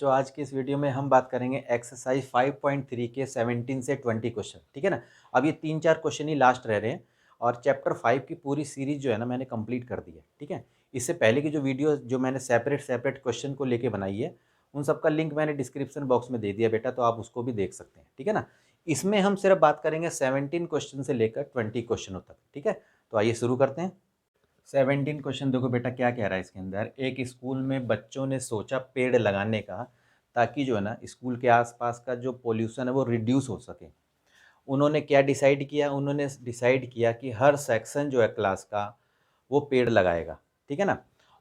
बच्चों, आज की इस वीडियो में हम बात करेंगे एक्सरसाइज 5.3 के 17 से 20 क्वेश्चन। ठीक है ना। अब ये 3-4 क्वेश्चन ही लास्ट रह रहे हैं और चैप्टर 5 की पूरी सीरीज जो है ना मैंने कंप्लीट कर दी है। ठीक है। इससे पहले की जो वीडियो जो मैंने सेपरेट क्वेश्चन को लेके बनाई है, उन सबका लिंक मैंने डिस्क्रिप्शन बॉक्स में दे दिया बेटा, तो आप उसको भी देख सकते हैं। ठीक है ना। इसमें हम सिर्फ बात करेंगे 17 क्वेश्चन से लेकर 20 क्वेश्चनों तक। ठीक है, तो आइए शुरू करते हैं। 17 क्वेश्चन देखो बेटा, क्या कह रहा है इसके अंदर। एक स्कूल में बच्चों ने सोचा पेड़ लगाने का, ताकि जो है ना स्कूल के आसपास का जो पोल्यूशन है वो रिड्यूस हो सके। उन्होंने क्या डिसाइड किया, उन्होंने डिसाइड किया कि हर सेक्शन जो है क्लास का वो पेड़ लगाएगा। ठीक है ना।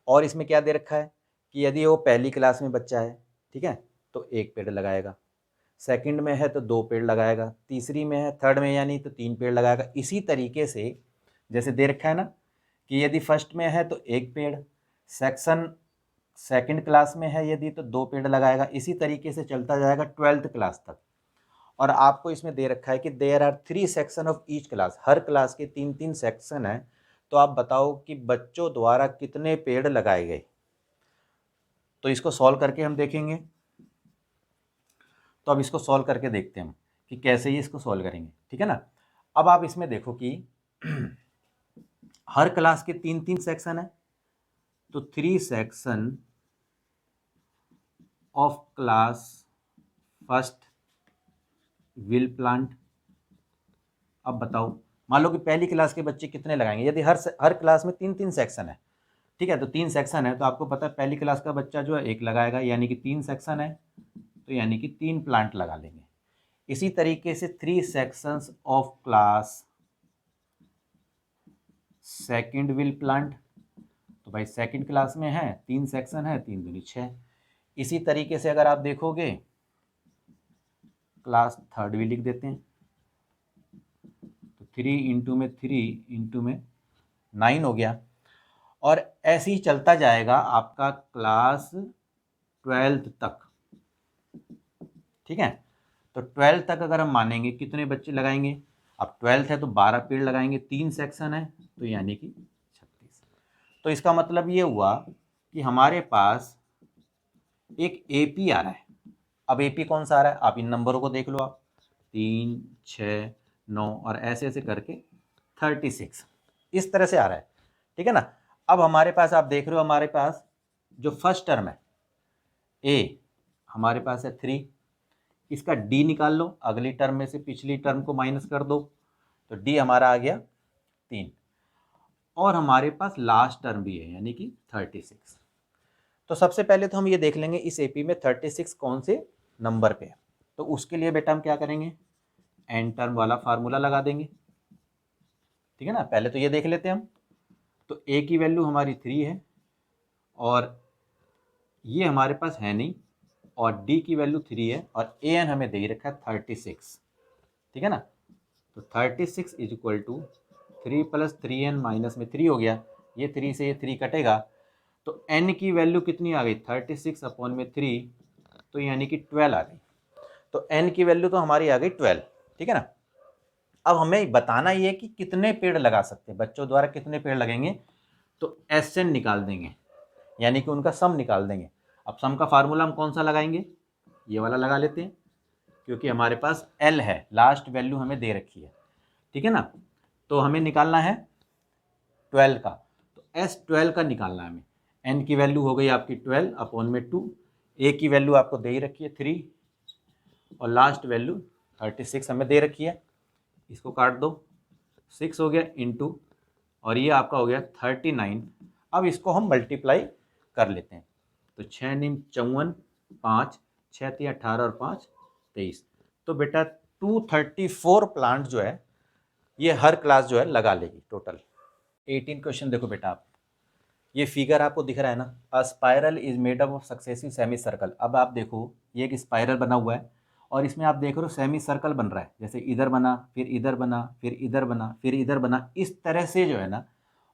और इसमें क्या दे रखा है कि यदि वो पहली क्लास में बच्चा है, ठीक है, तो 1 पेड़ लगाएगा, सेकंड में है तो 2 पेड़ लगाएगा, तीसरी में है, थर्ड में यानी तो 3 पेड़ लगाएगा। इसी तरीके से जैसे दे रखा है ना कि यदि फर्स्ट में है तो 1 पेड़, सेक्शन सेकंड क्लास में है यदि तो 2 पेड़ लगाएगा। इसी तरीके से चलता जाएगा 12th क्लास तक। और आपको इसमें दे रखा है कि there are 3 section of each class, हर क्लास के 3-3 सेक्शन है। तो आप बताओ कि बच्चों द्वारा कितने पेड़ लगाए गए। तो इसको सॉल्व करके हम देखेंगे। तो अब इसको सॉल्व करके देखते हैं हम कि कैसे ही इसको सॉल्व करेंगे। ठीक है ना। अब आप इसमें देखो कि हर क्लास के 3-3 सेक्शन है, तो 3 section of class first will plant. अब बताओ, मान लो कि पहली क्लास के बच्चे कितने लगाएंगे। यदि हर क्लास में 3-3 सेक्शन है, ठीक है, तो 3 सेक्शन है, तो आपको पता है पहली क्लास का बच्चा जो है 1 लगाएगा, यानी कि 3 सेक्शन है, तो यानी कि 3 प्लांट लगा लेंगे। इसी तरीके से 3 sections of class second will plant, तो भाई सेकंड क्लास में है, 3 सेक्शन है, 3 दूनी 6। इसी तरीके से अगर आप देखोगे क्लास थर्ड भी लिख देते हैं, तो 3 हो गया। और ऐसे ही चलता जाएगा आपका क्लास 12th तक। ठीक है, तो 12th तक अगर हम मानेंगे कितने बच्चे लगाएंगे। अब 12th है तो 12 पेड़ लगाएंगे, 3 सेक्शन है, तो यानी कि 36। तो इसका मतलब ये हुआ कि हमारे पास एक एपी आ रहा है। अब एपी कौन सा आ रहा है, आप इन नंबरों को देख लो। आप 3, 6, 9 और ऐसे ऐसे करके 36 इस तरह से आ रहा है। ठीक है ना। अब हमारे पास आप देख रहे हो, हमारे पास जो फर्स्ट टर्म है ए, हमारे पास है 3, इसका डी निकाल लो, अगली टर्म में से पिछली टर्म को माइनस कर दो, तो डी हमारा आ गया 3। और हमारे पास लास्ट टर्म भी है यानी कि 36। तो सबसे पहले तो हम ये देख लेंगे इस एपी में 36 कौन से नंबर पे है। तो उसके लिए बेटा हम क्या करेंगे, एन टर्म वाला फार्मूला लगा देंगे। ठीक है ना, पहले तो ये देख लेते हैं हम। तो ए की वैल्यू हमारी 3 है और ये हमारे पास है नहीं, और डी की वैल्यू 3 है और ए एन हमें दे ही रखा है 36। ठीक है ना। तो 36 is equal to 3 + 3n minus में 3 हो गया, ये 3 से ये 3 कटेगा, तो n की वैल्यू कितनी आ गई 36/3, तो यानी कि 12 आ गई। तो n की वैल्यू तो हमारी आ गई 12। ठीक है ना। अब हमें बताना ये है कि कितने पेड़ लगा सकते हैं, बच्चों द्वारा कितने पेड़ लगेंगे। तो SN निकाल देंगे, यानी कि उनका सम निकाल देंगे। अब सम का फार्मूला हम कौन सा लगाएंगे, ये वाला लगा लेते हैं, क्योंकि हमारे पास L है, लास्ट वैल्यू हमें दे रखी है। ठीक है ना। तो हमें निकालना है 12 का, तो S12 का निकालना है हमें। N की वैल्यू हो गई आपकी 12/2, A की वैल्यू आपको दे ही रखी है 3 और लास्ट वैल्यू 36 हमें दे रखी है। इसको काट दो, 6 हो गया इंटू, और ये आपका हो गया 39। अब इसको हम मल्टीप्लाई कर लेते हैं, तो 6 × 54, 5, 6 × 18 और 5 23। तो बेटा 234 प्लांट जो है ये हर क्लास जो है लगा लेगी टोटल। 18 क्वेश्चन देखो बेटा, आप ये फिगर आपको दिख रहा है ना, अ spiral is made up of successive semi circle. अब आप देखो ये एक स्पाइरल बना हुआ है और इसमें आप देख रहे हो सेमी सर्कल बन रहा है, जैसे इधर बना, फिर इधर बना, फिर इधर बना, फिर इधर बना। इस तरह से जो है ना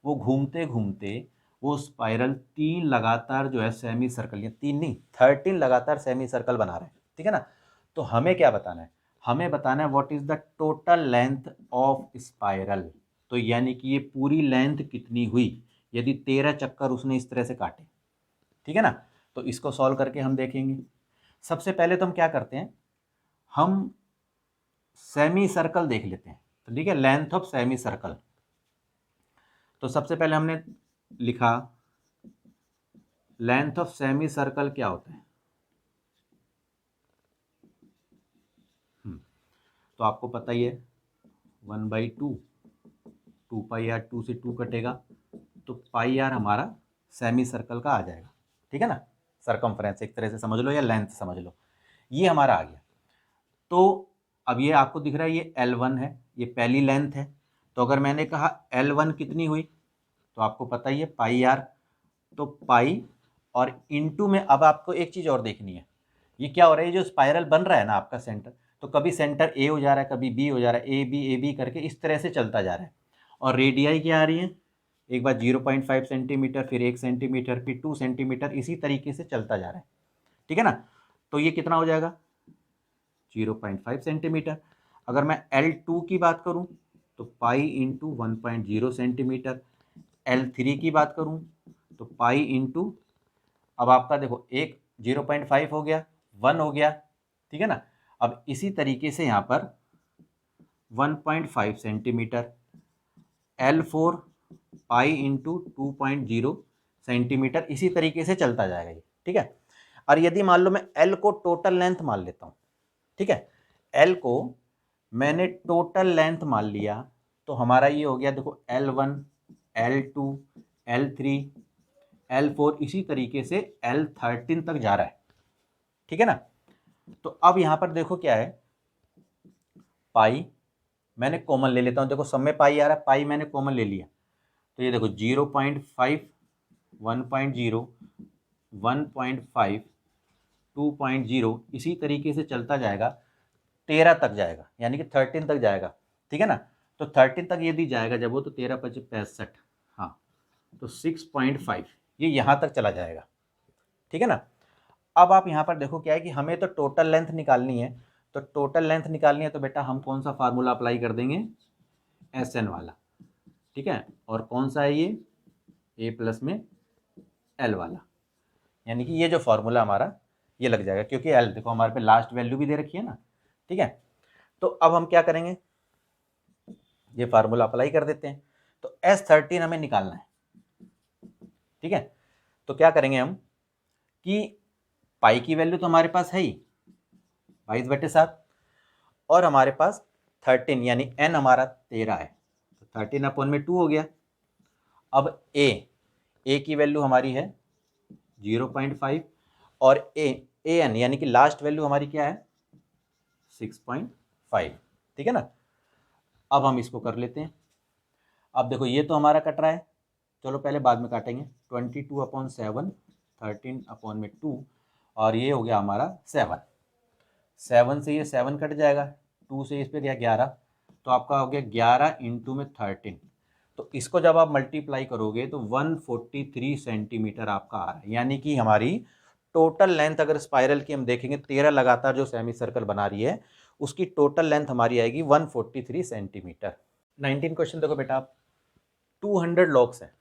वो घूमते घूमते वो स्पाइरल 3 लगातार जो है सेमी सर्कल, या 3 नहीं 13 लगातार सेमी सर्कल बना रहे हैं। ठीक है ना। तो हमें क्या बताना है, हमें बताना है what is the total length of spiral. तो यानी कि ये पूरी लेंथ कितनी हुई यदि 13 चक्कर उसने इस तरह से काटे। ठीक है ना। तो इसको सॉल्व करके हम देखेंगे। सबसे पहले तो हम क्या करते हैं, हम सेमी सर्कल देख लेते हैं। तो ठीक है, लेंथ ऑफ सेमी सर्कल। तो सबसे पहले हमने लिखा लेंथ ऑफ सेमी सर्कल क्या होता है। तो आपको पता ही है 1/2, 2πr, 2 से 2 कटेगा तो πr हमारा सेमी सर्कल का आ जाएगा। ठीक है ना, सरकमफ्रेंस एक तरह से समझ लो या लेंथ समझ लो, ये हमारा आ गया। तो अब ये आपको दिख रहा है ये L1 है, ये पहली लेंथ है। तो अगर मैंने कहा L1 कितनी हुई, तो आपको पता ही है πr, तो पाई और इनटू में अब आपको एक चीज़ और देखनी है, ये क्या हो रहा है, ये जो स्पाइरल बन रहा है ना आपका सेंटर, तो कभी सेंटर ए हो जा रहा है, कभी बी हो जा रहा है, ए बी करके इस तरह से चलता जा रहा है। और रेडियाई क्या आ रही है, एक बार 0.5 सेंटीमीटर, फिर 1 सेंटीमीटर, फिर 2 सेंटीमीटर, इसी तरीके से चलता जा रहा है। ठीक है ना, तो ये कितना हो जाएगा 0.5 सेंटीमीटर। अगर मैं L2 की बात करूं तो पाई इंटू 1.0 सेंटीमीटर, L3 की बात करूं तो पाई इंटू, अब आपका देखो एक 0.5 हो गया, 1 हो गया, ठीक है ना। अब इसी तरीके से यहाँ पर 1.5 centimetre, L4 pi into 2.0 centimetre, इसी तरीके से चलता जाएगा ये। ठीक है, और यदि मान लो मैं L को टोटल लेंथ मान लेता हूँ, ठीक है, L को मैंने टोटल लेंथ मान लिया, तो हमारा ये हो गया देखो L1, L2, L3, L4, इसी तरीके से L13 तक जा रहा है। ठीक है ना, तो अब यहां पर देखो क्या है, पाई मैंने कॉमन ले लेता हूं, देखो सब में पाई आ रहा है, पाई मैंने कॉमन ले लिया, तो ये देखो 0.5, 1.0, 1.5, 2.0, इसी तरीके से चलता जाएगा 13 तक जाएगा, यानी कि 13 तक जाएगा। ठीक है ना, तो 13 तक यदि जाएगा जब वो, तो 13 × 5 = 65, हाँ, तो 6.5 ये यहाँ तक चला जाएगा। ठीक है ना, अब आप यहाँ पर देखो क्या है कि हमें तो टोटल लेंथ निकालनी है, तो टोटल लेंथ निकालनी है तो बेटा हम कौन सा फार्मूला अप्लाई कर देंगे, SN वाला। ठीक है, और कौन सा है ये, A+ में L वाला, यानी कि ये जो फार्मूला हमारा ये लग जाएगा, क्योंकि L देखो हमारे पे लास्ट वैल्यू भी दे रखी है ना। ठीक है, तो अब हम क्या करेंगे, ये फार्मूला अप्लाई कर देते हैं, तो S13 हमें निकालना है। ठीक है, तो क्या करेंगे हम कि पाई की वैल्यू तो हमारे पास है ही 22/7, और हमारे पास 13 यानी n हमारा 13 है, तो 13/2 हो गया। अब a की वैल्यू हमारी है 0.5, और an यानी कि लास्ट वैल्यू हमारी क्या है 6.5। ठीक है ना, अब हम इसको कर लेते हैं। अब देखो ये तो हमारा कट रहा है, चलो पहले बाद में काटेंगे, 22/7, 13/2, और ये हो गया हमारा 7, 7 से ये 7 कट जाएगा, 2 से इस पे गया 11, तो आपका हो गया 11 इंटू में 13, तो इसको जब आप मल्टीप्लाई करोगे तो 143 सेंटीमीटर आपका आ रहा है। यानी कि हमारी टोटल लेंथ अगर स्पाइरल की हम देखेंगे, 13 लगातार जो सेमी सर्कल बना रही है, उसकी टोटल लेंथ हमारी आएगी 143 सेंटीमीटर। 19 क्वेश्चन देखो बेटा आप, 200 लॉक्स हैं,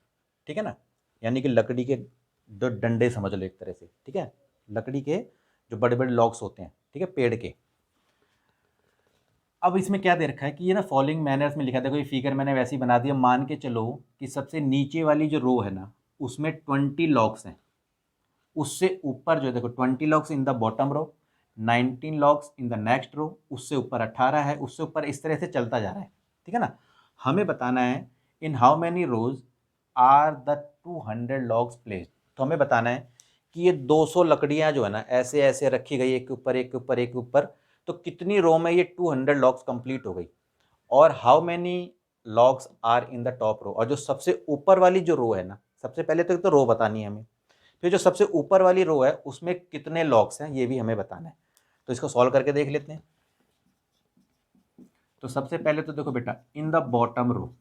ठीक है ना, यानी कि लकड़ी के दो डंडे समझ लो एक तरह से। ठीक है, लकड़ी के जो बड़े बड़े लॉक्स होते हैं, ठीक है, पेड़ के। अब इसमें क्या दे रखा है कि ये ना फॉलोइंग मैनर्स में लिखा, देखो ये फिगर मैंने वैसे ही बना दिया, मान के चलो कि सबसे नीचे वाली जो रो है ना उसमें 20 लॉक्स हैं, उससे ऊपर जो देखो 20 logs in the bottom row, 19 logs in the next row, उससे ऊपर 18 है, उससे ऊपर, इस तरह से चलता जा रहा है। ठीक है ना, हमें बताना है in how many rows are the 200 logs placed, तो हमें बताना है कि ये 200 लकड़ियां जो है ना ऐसे ऐसे रखी गई, एक के ऊपर एक के ऊपर एक के ऊपर, तो कितनी रो में ये 200 लॉक्स कंप्लीट हो गई, और how many logs are in the top row, और जो सबसे ऊपर वाली जो रो है ना, सबसे पहले तो रो बतानी है हमें, फिर जो सबसे ऊपर वाली रो है उसमें कितने लॉक्स हैं ये भी हमें बताना है। तो इसको सॉल्व करके देख लेते हैं। तो सबसे पहले तो देखो बेटा, in the bottom row,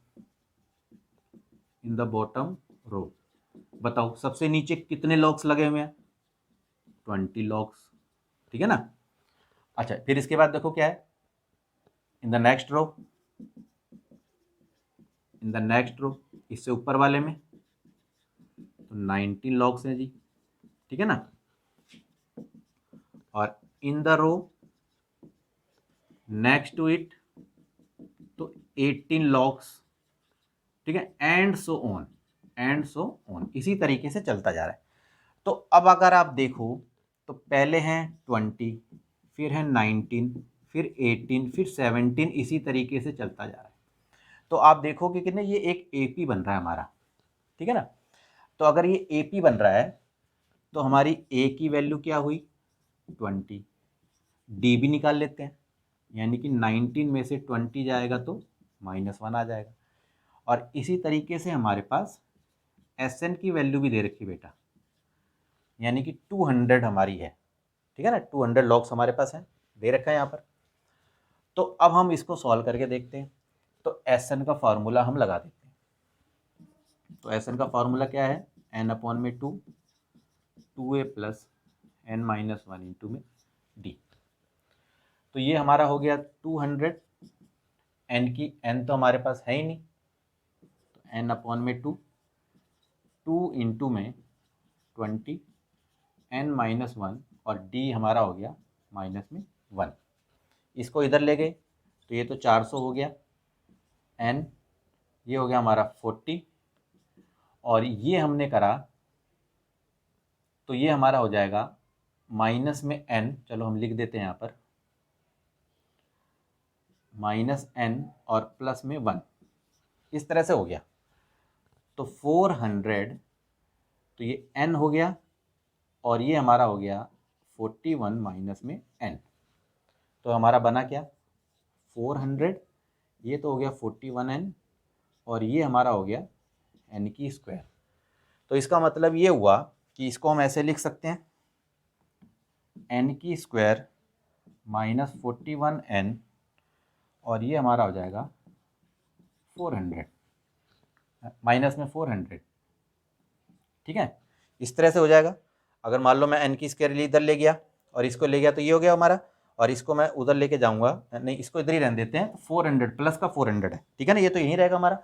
in the bottom row बताओ सबसे नीचे कितने लॉक्स लगे हुए हैं, 20 लॉक्स। ठीक है ना, अच्छा फिर इसके बाद देखो क्या है, in the next row, in the next row, इससे ऊपर वाले में तो 19 लॉक्स हैं जी। ठीक है ना, और in the row next to it, तो 18 लॉग्स, ठीक है, and so on, and so on, इसी तरीके से चलता जा रहा है। तो अब अगर आप देखो तो पहले हैं 20, फिर है 19, फिर 18, फिर 17, इसी तरीके से चलता जा रहा है। तो आप देखोगे कि ना ये एक एपी बन रहा है हमारा, ठीक है ना। तो अगर ये एपी बन रहा है तो हमारी ए की वैल्यू क्या हुई 20, डी भी निकाल लेते हैं, यानी कि 19 में से 20 जाएगा तो -1 आ जाएगा। और इसी तरीके से हमारे पास एस एन की वैल्यू भी दे रखी बेटा, यानी कि 200 हमारी है, ठीक है ना, 200 लॉग्स हमारे पास है, दे रखा है यहाँ पर। तो अब हम इसको सॉल्व करके देखते हैं। तो एस एन का फार्मूला हम लगा देते हैं। तो एस एन का फार्मूला क्या है, n/2, 2a + n-1 इंटू में डी। तो ये हमारा हो गया 200, n तो हमारे पास है ही नहीं, तो n/2, 2 इंटू में 20, n-1, और d हमारा हो गया -1। इसको इधर ले गए तो ये तो 400 हो गया, n ये हो गया हमारा 40, और ये हमने करा तो ये हमारा हो जाएगा माइनस में n, चलो हम लिख देते हैं यहाँ पर -n और प्लस में 1, इस तरह से हो गया। तो 400, तो ये n हो गया और ये हमारा हो गया 41 माइनस में n। तो हमारा बना क्या 400, ये तो हो गया 41n, और ये हमारा हो गया n की स्क्वायर। तो इसका मतलब ये हुआ कि इसको हम ऐसे लिख सकते हैं n की स्क्वायर -41n, और ये हमारा हो जाएगा 400 माइनस में 400, ठीक है, इस तरह से हो जाएगा। अगर मान लो मैं n की स्क्वायर इधर ले गया और इसको ले गया तो ये हो गया हमारा, और इसको मैं उधर लेके जाऊंगा, नहीं इसको इधर ही रहने देते हैं, 400 प्लस का 400 है, ठीक है ना, ये तो यहीं रहेगा हमारा।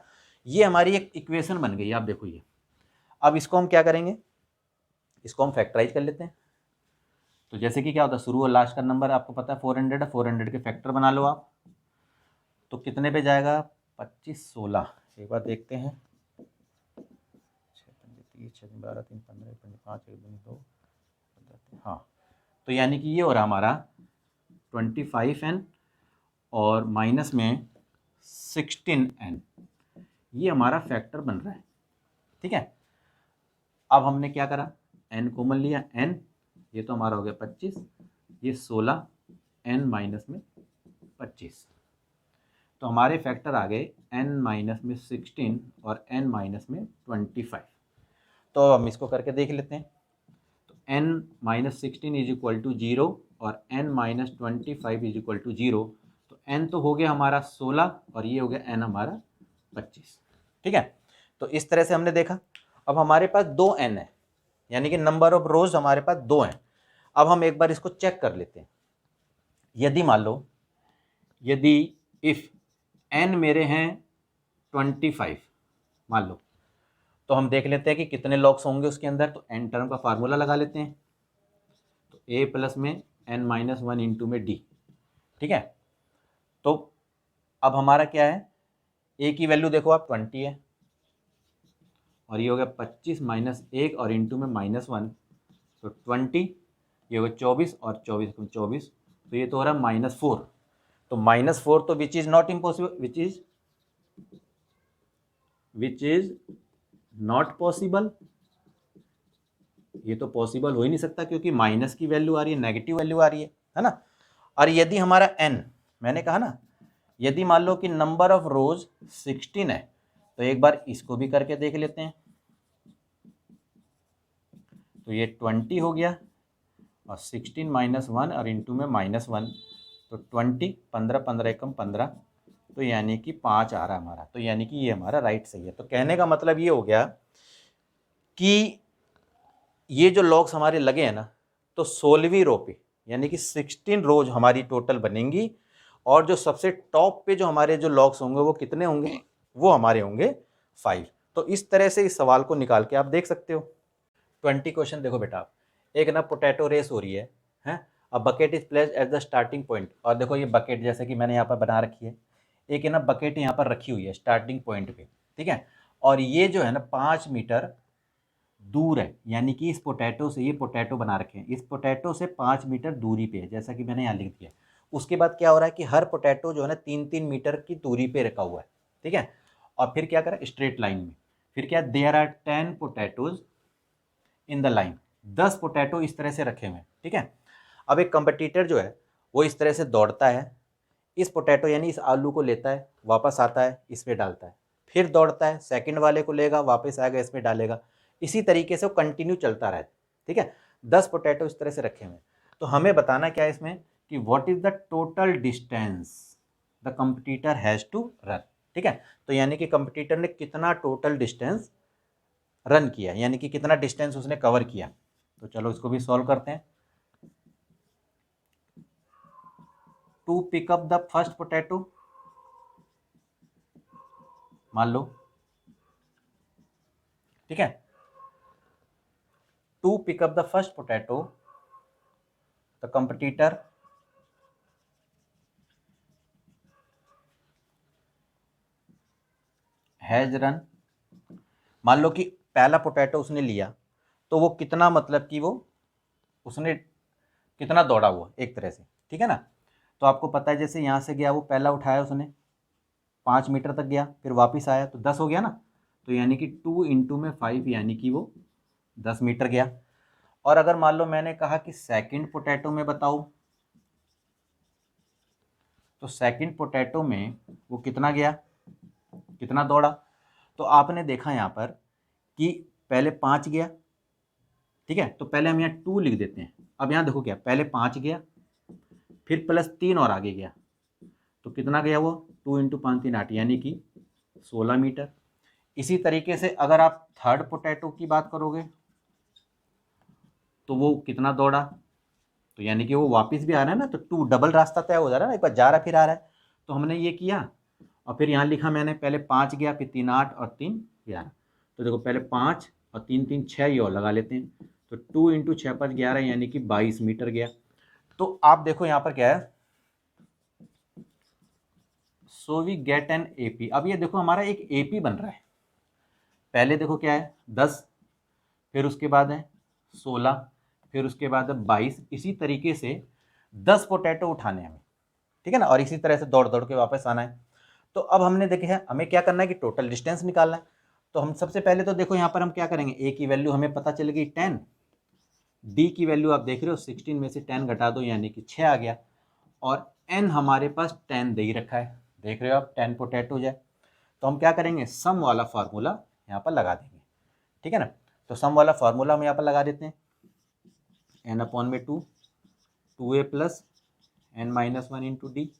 ये हमारी एक इक्वेशन बन गई, आप देखो ये। अब इसको हम क्या करेंगे, इसको हम फैक्टराइज कर लेते हैं। तो जैसे कि क्या होता है, शुरू और लास्ट का नंबर आपको पता है 400 है, 400 के फैक्टर बना लो आप, तो कितने पे जाएगा 25 16, एक बार देखते हैं, 6 12 3 15 5 1 2 2, हाँ, तो यानी कि ये हो रहा हमारा 25n और माइनस में 16n, ये हमारा फैक्टर बन रहा है, ठीक है। अब हमने क्या करा, n कॉमन लिया, n ये तो हमारा हो गया 25, ये 16, n माइनस में 25, तो हमारे फैक्टर आ गए n माइनस में 16 और n माइनस में 25। तो हम इसको करके देख लेते हैं। तो n minus 16 is equal to 0 और n minus 25 is equal to 0। तो n तो हो गया हमारा 16 और ये हो गया n हमारा 25, ठीक है। तो इस तरह से हमने देखा। अब हमारे पास 2n है, यानी कि नंबर ऑफ रोज हमारे पास 2 हैं। अब हम एक बार इसको चेक कर लेते हैं। यदि मान लो, यदि इफ़ n मेरे हैं 25 मान लो, तो हम देख लेते हैं कि कितने लॉग्स होंगे उसके अंदर। तो n टर्म का फार्मूला लगा लेते हैं। तो a प्लस में n-1 इंटू में d, ठीक है। तो अब हमारा क्या है, a की वैल्यू देखो आप 20 है, और ये हो गया 25 माइनस 1 और इंटू में -1, तो 20, ये हो गया 24 और 24 में 24, तो ये तो हो रहा है -4। तो -4 तो which is not impossible, which is not possible, ये तो पॉसिबल हो ही नहीं सकता, क्योंकि माइनस की वैल्यू आ रही है, नेगेटिव वैल्यू आ रही है ना। और यदि हमारा n, मैंने कहा ना, यदि मान लो कि नंबर ऑफ रोज 16 है, तो एक बार इसको भी करके देख लेते हैं। तो ये 20 हो गया और 16 माइनस 1 और इंटू में -1, तो 20, 15 15 एकम 15, तो यानी कि 5 आ रहा है हमारा। तो यानी कि ये हमारा राइट सही है। तो कहने का मतलब ये हो गया कि ये जो लॉग्स हमारे लगे हैं ना, तो 16वीं रो पे, यानी कि 16 रोज हमारी टोटल बनेंगी, और जो सबसे टॉप पे जो हमारे जो लॉग्स होंगे वो कितने होंगे, वो हमारे होंगे 5। तो इस तरह से इस सवाल को निकाल के आप देख सकते हो। 20 क्वेश्चन देखो बेटा, आप एक ना पोटैटो रेस हो रही है, a bucket is placed at the starting point, और देखो ये बकेट जैसे कि मैंने यहाँ पर बना रखी है, एक है ना बकेट यहाँ पर रखी हुई है स्टार्टिंग पॉइंट पे, ठीक है, और ये जो है ना 5 मीटर दूर है, यानी कि इस पोटैटो से, ये पोटैटो बना रखे हैं, इस पोटैटो से 5 मीटर दूरी पे है, जैसा कि मैंने यहाँ लिख दिया। उसके बाद क्या हो रहा है कि हर पोटैटो जो है ना 3-3 मीटर की दूरी पे रखा हुआ है, ठीक है, और फिर क्या करें स्ट्रेट लाइन में, फिर क्या there are 10 potatoes in the line, 10 potato इस तरह से रखे हुए हैं, ठीक है। अब एक कंपटीटर जो है वो इस तरह से दौड़ता है, इस पोटैटो यानी इस आलू को लेता है, वापस आता है, इसमें डालता है, फिर दौड़ता है, सेकंड वाले को लेगा, वापस आएगा, इसमें डालेगा, इसी तरीके से वो कंटिन्यू चलता रहा है, ठीक है। 10 पोटैटो इस तरह से रखे हुए हैं। तो हमें बताना क्या है इसमें कि what is the total distance the competitor has to run, ठीक है। तो यानी कि कंपटीटर ने कितना टोटल डिस्टेंस रन किया, यानी कि कितना डिस्टेंस उसने कवर किया। तो चलो इसको भी सॉल्व करते हैं। To pick up the first potato, मान लो, ठीक है, to pick up the first potato the competitor has run, मान लो कि पहला पोटैटो उसने लिया, तो वो कितना, मतलब कि वो उसने कितना दौड़ा हुआ एक तरह से, ठीक है ना। तो आपको पता है जैसे यहाँ से गया, वो पहला उठाया उसने 5 मीटर तक गया, फिर वापस आया तो 10 हो गया ना, तो यानी कि 2 इंटू में 5 यानी कि वो 10 मीटर गया। और अगर मान लो मैंने कहा कि सेकंड पोटैटो में बताओ, तो सेकंड पोटैटो में वो कितना गया, कितना दौड़ा, तो आपने देखा यहाँ पर कि पहले 5 गया, ठीक है, तो पहले हम यहाँ 2 लिख देते हैं। अब यहाँ देखो क्या, पहले 5 गया, फिर प्लस 3 और आगे गया, तो कितना गया वो, 2 इंटू 5 3 8 यानी कि 16 मीटर। इसी तरीके से अगर आप थर्ड पोटैटो की बात करोगे तो वो कितना दौड़ा, तो यानी कि वो वापस भी आ रहा है ना, तो 2 डबल रास्ता तय हो जा रहा है ना, एक बार जा रहा फिर आ रहा है। तो हमने ये किया और फिर यहाँ लिखा मैंने, पहले 5 गया, फिर 3 8 और 3 11। तो देखो पहले 5 और 3 3 6 ये और लगा लेते हैं, तो 2 इंटू 6 5 11 यानी कि 22 मीटर गया। तो आप देखो यहाँ पर क्या है, so we get an AP. अब ये देखो हमारा एक एपी बन रहा है, पहले देखो क्या है 10, फिर उसके बाद है 16, फिर उसके बाद है 22, इसी तरीके से 10 पोटैटो उठाने हैं हमें, ठीक है ना, और इसी तरह से दौड़ दौड़ के वापस आना है। तो अब हमने देखे है हमें क्या करना है कि टोटल डिस्टेंस निकालना है। तो हम सबसे पहले तो देखो यहाँ पर हम क्या करेंगे, ए की वैल्यू हमें पता चल गई 10, डी की वैल्यू आप देख रहे हो 16 में से 10 घटा दो यानी कि 6 आ गया, और एन हमारे पास 10 दे ही रखा है, देख रहे हो आप 10 पोटैटो है। तो हम क्या करेंगे, सम वाला फार्मूला यहाँ पर लगा देंगे, ठीक है ना। तो सम वाला फार्मूला हम यहाँ पर लगा देते हैं, एन अपॉन में 2, 2a plus n minus 1 into D.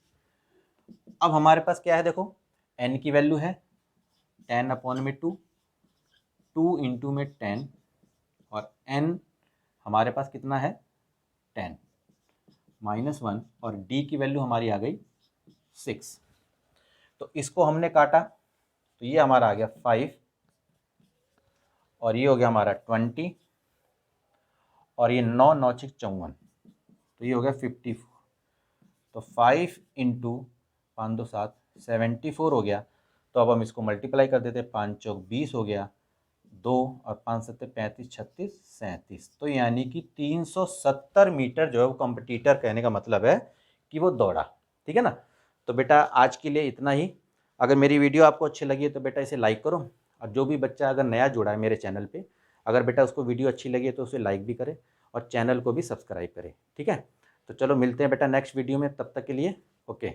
अब हमारे पास क्या है, देखो एन की वैल्यू है 10 अपॉन में 2, 2 इंटू में 10, और एन हमारे पास कितना है 10 माइनस 1, और डी की वैल्यू हमारी आ गई 6। तो इसको हमने काटा तो ये हमारा आ गया 5, और ये हो गया हमारा 20, और ये 9 9 6 54, तो ये हो गया 54। तो 5 इंटू 5 2 7 74 हो गया। तो अब हम इसको मल्टीप्लाई कर देते हैं, 5 चौक 20 हो गया, 2 और 5 7 35 36 37, तो यानी कि 370 मीटर जो है वो कंपटीटर, कहने का मतलब है कि वो दौड़ा, ठीक है ना। तो बेटा आज के लिए इतना ही। अगर मेरी वीडियो आपको अच्छी लगी है तो बेटा इसे लाइक करो, और जो भी बच्चा अगर नया जुड़ा है मेरे चैनल पे, अगर बेटा उसको वीडियो अच्छी लगी है तो उसे लाइक भी करे और चैनल को भी सब्सक्राइब करे, ठीक है। तो चलो मिलते हैं बेटा नेक्स्ट वीडियो में, तब तक के लिए ओके।